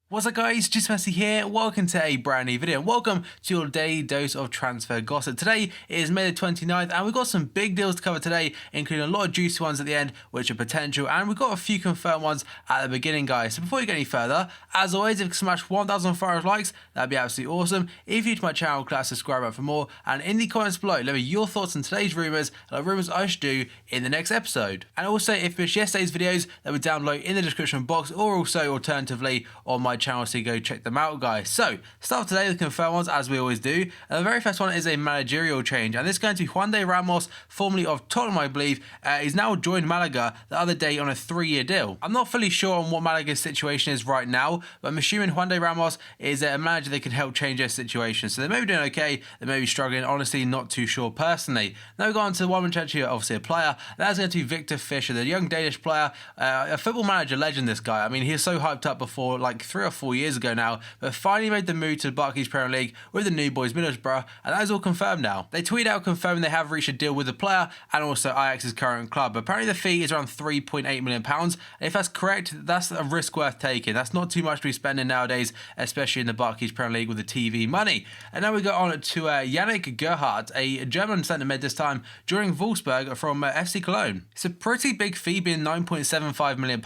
What's up guys, just Messi here, welcome to a brand new video and welcome to your daily dose of transfer gossip. Today is May the 29th and we've got some big deals to cover today, including a lot of juicy ones at the end which are potential, and we've got a few confirmed ones at the beginning guys. So before you get any further, as always, if you can smash 1,500 likes, that'd be absolutely awesome. If you're new to my channel, click that subscribe button for more, and in the comments below let me your thoughts on today's rumours and the rumours I should do in the next episode. And also if you missed yesterday's videos, they'll be down below in the description box, or also alternatively on my channel, so you go check them out guys. So start off today with confirmed ones as we always do, and the very first one is a managerial change, and this is going to be Juan de Ramos, formerly of Tottenham I believe. He's now joined Malaga the other day on a 3-year deal. I'm not fully sure on what Malaga's situation is right now, but I'm assuming Juan de Ramos is a manager that can help change their situation, so they may be doing okay, they may be struggling, honestly not too sure personally. Now we go on to one which actually obviously a player, that's going to be Victor Fischer, the young Danish player, a football manager legend this guy. I mean, he was so hyped up before, like 3 or 4 years ago now, but finally made the move to the Barclays Premier League with the new boys Middlesbrough, and that is all confirmed now. They tweeted out confirming they have reached a deal with the player and also Ajax's current club. Apparently the fee is around £3.8 million, and if that's correct, that's a risk worth taking. That's not too much to be spending nowadays, especially in the Barclays Premier League with the TV money. And now we go on to Yannick Gerhardt, a German centre mid this time, during Wolfsburg from FC Cologne. It's a pretty big fee, being £9.75 million.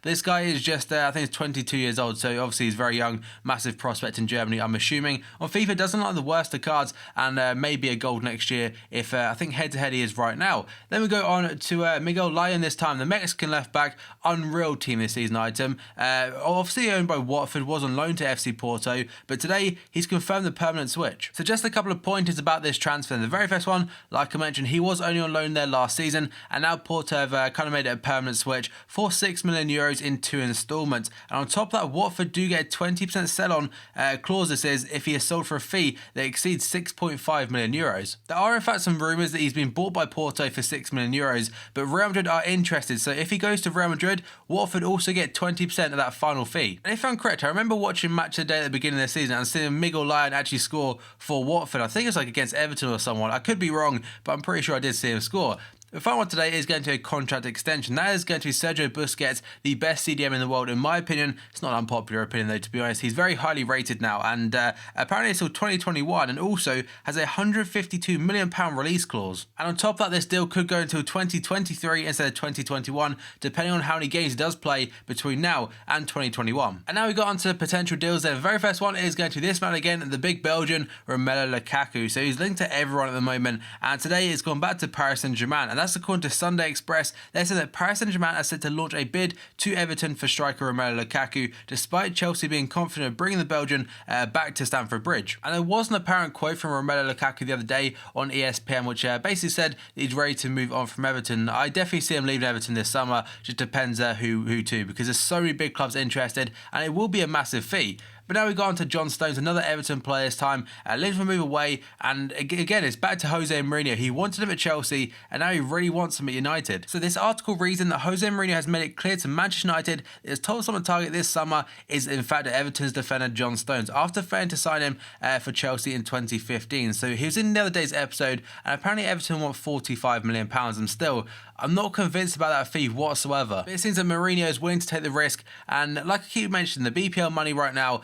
This guy is just, I think he's 22 years old, so obviously he's very young, massive prospect in Germany, I'm assuming. On FIFA, doesn't like the worst of cards, and maybe a gold next year if I think head-to-head he is right now. Then we go on to Miguel Lyon this time, the Mexican left-back, unreal team this season item. Obviously owned by Watford, was on loan to FC Porto, but today he's confirmed the permanent switch. So just a couple of pointers about this transfer. The very first one, like I mentioned, he was only on loan there last season, and now Porto have kind of made it a permanent switch for €6 million in 2 instalments. And on top of that, Watford do get a 20% sell-on clause, this is, if he is sold for a fee that exceeds €6.5 million. There are in fact some rumours that he's been bought by Porto for €6 million, but Real Madrid are interested, so if he goes to Real Madrid, Watford also get 20% of that final fee. And if I'm correct, I remember watching Match of the Day at the beginning of the season and seeing Miguel Lyon actually score for Watford. I think it was like against Everton or someone, I could be wrong, but I'm pretty sure I did see him score. The final one today is going to be a contract extension. That is going to be Sergio Busquets, the best CDM in the world in my opinion. It's not an unpopular opinion though, to be honest. He's very highly rated now, and apparently it's till 2021, and also has a £152 million release clause. And on top of that, this deal could go until 2023 instead of 2021, depending on how many games he does play between now and 2021. And now we got onto potential deals there. The very first one is going to be this man again, the big Belgian, Romelu Lukaku. So he's linked to everyone at the moment, and today it's gone back to Paris Saint-Germain, and that's according to Sunday Express. They said that Paris Saint-Germain are set to launch a bid to Everton for striker Romelu Lukaku, despite Chelsea being confident of bringing the Belgian back to Stamford Bridge. And there was an apparent quote from Romelu Lukaku the other day on ESPN, which basically said that he's ready to move on from Everton. I definitely see him leaving Everton this summer, just depends who to, because there's so many big clubs interested, and it will be a massive fee. But now we go on to John Stones, another Everton player this time, linked for move away, and again it's back to Jose Mourinho. He wanted him at Chelsea, and now he really wants him at United. So this article reason that Jose Mourinho has made it clear to Manchester United that his top on target this summer is in fact Everton's defender John Stones, after failing to sign him for Chelsea in 2015. So he was in the other day's episode, and apparently Everton want £45 million, and still, I'm not convinced about that fee whatsoever. But it seems that Mourinho is willing to take the risk, and like I keep mentioning, the BPL money right now,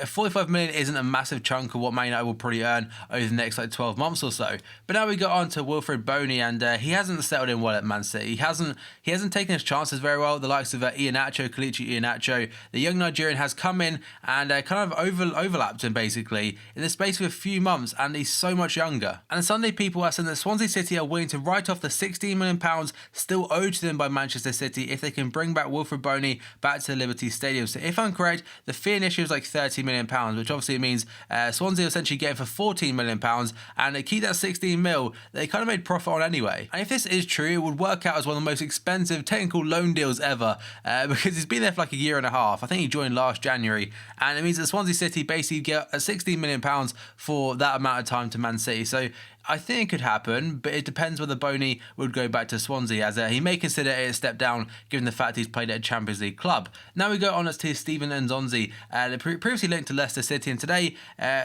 45 million isn't a massive chunk of what Man United will probably earn over the next 12 months or so. But now we got on to Wilfried Boney, and he hasn't settled in well at Man City. He hasn't taken his chances very well. The likes of Kelechi Iheanacho, the young Nigerian, has come in and kind of overlapped him basically in the space of a few months, and he's so much younger. And the Sunday people are saying that Swansea City are willing to write off the £16 million still owed to them by Manchester City if they can bring back Wilfried Boney back to the Liberty Stadium. So if I'm correct, the fee initially was like £30 million, which obviously means Swansea are essentially getting for £14 million, and they keep that 16 mil they kind of made profit on anyway. And if this is true, it would work out as one of the most expensive technical loan deals ever, because he's been there for like a year and a half. I think he joined last January, and it means that Swansea City basically get £16 million for that amount of time to Man City. So I think it could happen, but it depends whether Boney would go back to Swansea, as he may consider it a step down given the fact he's played at a Champions League club. Now we go on to Steven Nzonzi, previously linked to Leicester City, and today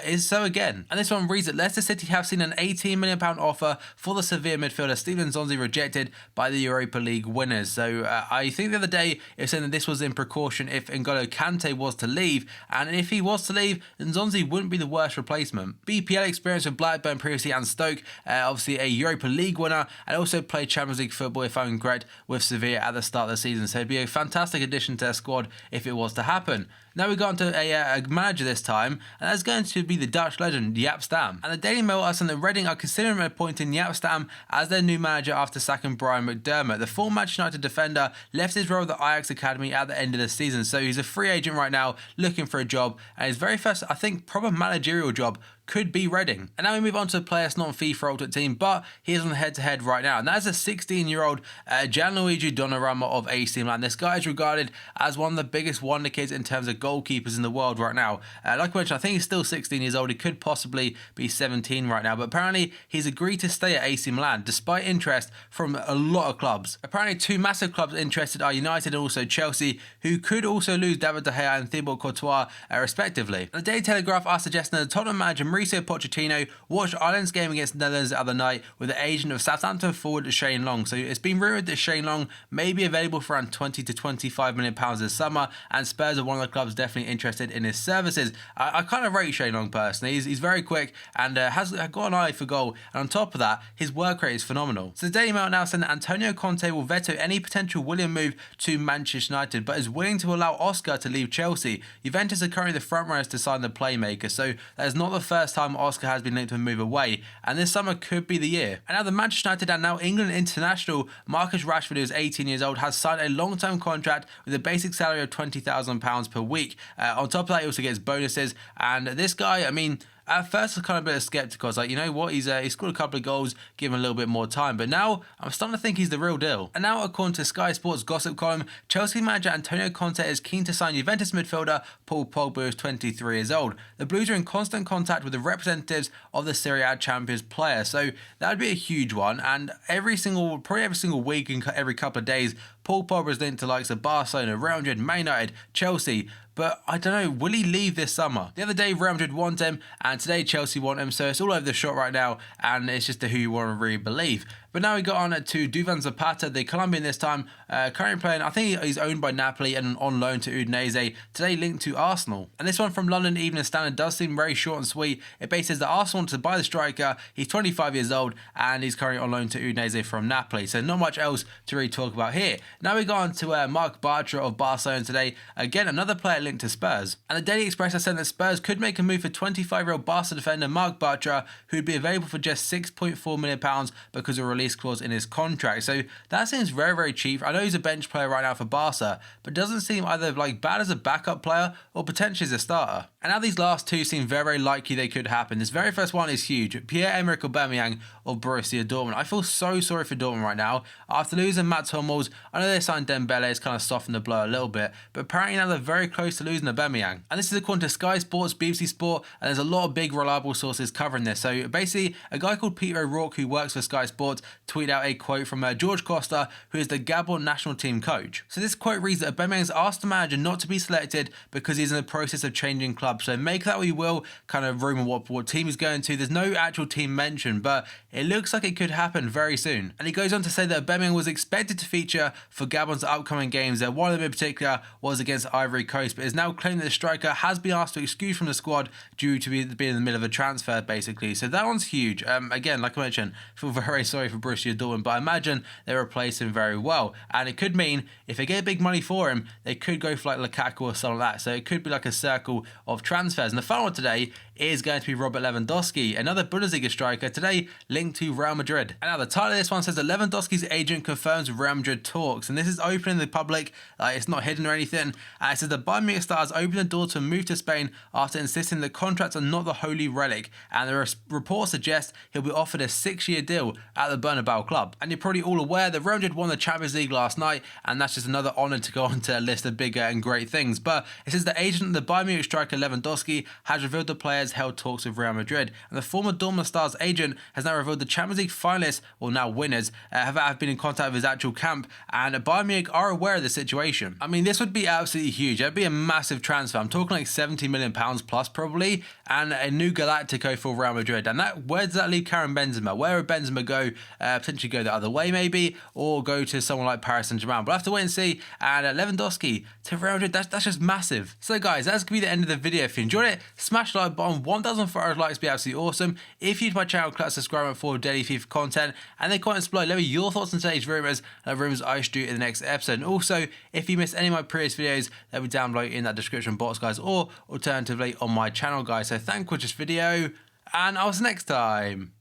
is so again. And this one reads that Leicester City have seen an £18 million offer for the Sevilla midfielder Steven Nzonzi rejected by the Europa League winners. So I think the other day it was saying that this was in precaution if N'Golo Kante was to leave, and if he was to leave, Nzonzi wouldn't be the worst replacement. BPL experience with Blackburn previously and Stoke, obviously a Europa League winner, and also played Champions League football, if I'm correct, with Sevilla at the start of the season. So it'd be a fantastic addition to their squad if it was to happen. Now we go on to a manager this time, and that's going to be the Dutch legend Jaap Stam. And the Daily Mail are saying that Reading are considering appointing Jaap Stam as their new manager after sacking Brian McDermott. The former Manchester United defender left his role at the Ajax Academy at the end of the season, so he's a free agent right now looking for a job, and his very first, I think, proper managerial job could be Reading. And now we move on to a player that's not on FIFA Ultimate Team, but he is on head-to-head right now. And that is a 16-year-old Gianluigi Donnarumma of AC Milan. This guy is regarded as one of the biggest wonder kids in terms of goalkeepers in the world right now. Like I mentioned, I think he's still 16 years old. He could possibly be 17 right now, but apparently he's agreed to stay at AC Milan despite interest from a lot of clubs. Apparently two massive clubs interested are United and also Chelsea, who could also lose David De Gea and Thibaut Courtois respectively. The Daily Telegraph are suggesting that the Tottenham manager Mauricio Pochettino watched Ireland's game against the Netherlands the other night with the agent of Southampton forward Shane Long. So it's been rumoured that Shane Long may be available for around £20 to £25 million this summer, and Spurs are one of the clubs definitely interested in his services. I kind of rate Shane Long personally. He's very quick and has got an eye for goal, and on top of that, his work rate is phenomenal. So the Daily Mail now saying that Antonio Conte will veto any potential Willian move to Manchester United, but is willing to allow Oscar to leave Chelsea. Juventus are currently the frontrunners to sign the playmaker, so that is not the first time Oscar has been linked to a move away, and this summer could be the year. And now the Manchester United and now England international Marcus Rashford, who is 18 years old, has signed a long-term contract with a basic salary of £20,000 per week. On top of that, he also gets bonuses, and this guy, I mean, at first I was kind of a bit skeptical. I was like, you know what, he scored a couple of goals, give him a little bit more time. But now I'm starting to think he's the real deal. And now, according to Sky Sports gossip column, Chelsea manager Antonio Conte is keen to sign Juventus midfielder Paul Pogba, who is 23 years old. The Blues are in constant contact with the representatives of the Serie A champions player, so that would be a huge one. And probably every single week and every couple of days, Paul Pogba is linked to likes of Barcelona, Real Madrid, Man United, Chelsea. But I don't know, will he leave this summer? The other day Real Madrid want him, and today Chelsea want him, so it's all over the shop right now, and it's just who you want to really believe. But now we got on to Duvan Zapata, the Colombian this time, currently playing, I think he's owned by Napoli and on loan to Udinese, today linked to Arsenal. And this one from London Evening Standard does seem very short and sweet. It basically says that Arsenal wants to buy the striker, he's 25 years old, and he's currently on loan to Udinese from Napoli, so not much else to really talk about here. Now we got on to Marc Bartra of Barcelona today, again another player linked to Spurs. And the Daily Express has said that Spurs could make a move for 25-year-old Barca defender Marc Bartra, who would be available for just £6.4 million because of a release clause in his contract. So that seems very, very cheap. I know he's a bench player right now for Barca, but doesn't seem either like bad as a backup player or potentially as a starter. And now these last two seem very, very likely they could happen. This very first one is huge. Pierre-Emerick Aubameyang of Borussia Dortmund. I feel so sorry for Dortmund right now. After losing Mats Hummels, I know they signed Dembele, it's kind of softened the blow a little bit, but apparently now they're very close to losing Aubameyang. And this is according to Sky Sports, BBC Sport, and there's a lot of big reliable sources covering this. So basically, a guy called Peter O'Rourke, who works for Sky Sports, tweeted out a quote from George Costa, who is the Gabon national team coach. So this quote reads that Aubameyang's asked the manager not to be selected because he's in the process of changing clubs. So make that what you will, kind of rumour what team he's going to. There's no actual team mentioned, but it looks like it could happen very soon. And he goes on to say that Aubameyang was expected to feature for Gabon's upcoming games. One of them in particular was against Ivory Coast, but is now claiming that the striker has been asked to excuse from the squad due to being in the middle of a transfer, basically. So that one's huge. Again, like I mentioned, I feel very sorry for Borussia Dortmund, but I imagine they replace him very well. And it could mean, if they get big money for him, they could go for like Lukaku or something like that. So it could be like a circle of transfers. And the final one today is going to be Robert Lewandowski, another Bundesliga striker, today linked to Real Madrid. And now the title of this one says that Lewandowski's agent confirms Real Madrid talks. And this is open in the public, it's not hidden or anything. It says that Bayern Munich stars opened the door to move to Spain after insisting that contracts are not the the holy relic, and the reports suggest he'll be offered a 6-year deal at the Bernabeu club. And you're probably all aware that Real Madrid won the Champions League last night, and that's just another honour to go on to a list of bigger and great things. But it says the agent of the Bayern Munich striker Lewandowski has revealed the players held talks with Real Madrid, and the former Dortmund star's agent has now revealed the Champions League finalists, or now winners, have been in contact with his actual camp, and Bayern Munich are aware of the situation. I mean, this would be absolutely huge. It'd be a massive transfer. I'm talking like £70 million plus probably, and a new Galactico for Real Madrid. And where does that leave Karim Benzema? Where would Benzema go? Potentially go the other way maybe, or go to someone like Paris Saint-Germain. We'll have to wait and see. And Lewandowski to Real Madrid, that's just massive. So guys, that's going to be the end of the video. If you enjoyed it, smash the like button. 1,400 likes would be absolutely awesome. If you're to my channel, click subscribe for daily FIFA content, and then comments below. Let me know your thoughts on today's rumours and rumours I should do in the next episode. And also, if you missed any of my previous videos, they'll be down below in that description box, guys, or alternatively on my channel, guys. So thank you for this video, and I'll see you next time.